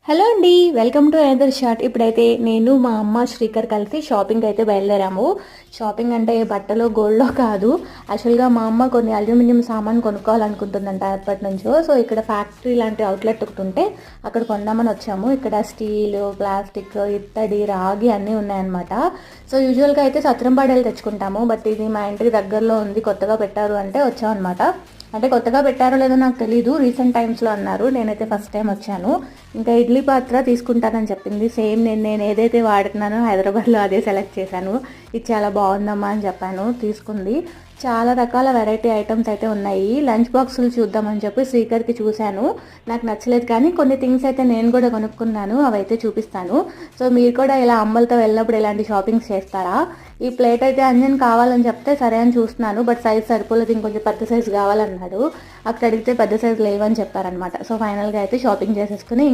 Hello అండి, welcome to another shot. ఇప్పుడైతే నేను మా అమ్మ శ్రీకర్ కలిసి షాపింగ్ అయితే బయలుదేరాము. షాపింగ్ అంటే బట్టలు గోల్డ్లో కాదు. యాక్చువల్గా మా అమ్మ కొన్ని అల్యూమినియం సామాన్ కొనుక్కోవాలనుకుంటుందంట ఎప్పటి నుంచో. సో ఇక్కడ ఫ్యాక్టరీ లాంటి అవుట్లెట్ ఒకటి ఉంటే అక్కడ కొందామని వచ్చాము. ఇక్కడ స్టీల్, ప్లాస్టిక్, ఇత్తడి, రాగి అన్నీ ఉన్నాయన్నమాట. సో యూజువల్గా అయితే సత్రంపాడేలు తెచ్చుకుంటాము, బట్ ఇది మా ఇంటికి దగ్గరలో ఉంది, కొత్తగా పెట్టారు అంటే వచ్చామన్నమాట. అంటే కొత్తగా పెట్టారో లేదో నాకు తెలీదు, రీసెంట్ టైమ్స్లో అన్నారు. నేనైతే ఫస్ట్ టైం వచ్చాను. ఇంకా ఇడ్లీ పాత్ర తీసుకుంటానని చెప్పింది. సేమ్ నేను ఏదైతే వాడుతున్నానో హైదరాబాద్లో అదే సెలెక్ట్ చేశాను. ఇది చాలా బాగుందమ్మా అని చెప్పాను, తీసుకుంది. చాలా రకాల వెరైటీ ఐటమ్స్ అయితే ఉన్నాయి. లంచ్ బాక్సులు చూద్దామని చెప్పి శ్రీకర్కి చూశాను, నాకు నచ్చలేదు. కానీ కొన్ని థింగ్స్ అయితే నేను కూడా కొనుక్కున్నాను, అవైతే చూపిస్తాను. సో మీరు కూడా ఇలా అమ్మలతో వెళ్ళినప్పుడు ఇలాంటి షాపింగ్స్ చేస్తారా? ఈ ప్లేట్ అయితే అంజన్ కావాలని చెప్తే సరే అని చూస్తున్నాను, బట్ సైజ్ సరిపోలేదు, ఇంకొంచెం పెద్ద సైజు కావాలన్నాడు. అక్కడ అడిగితే పెద్ద సైజు లేవని చెప్పారనమాట. సో ఫైనల్గా అయితే షాపింగ్ చేసేసుకుని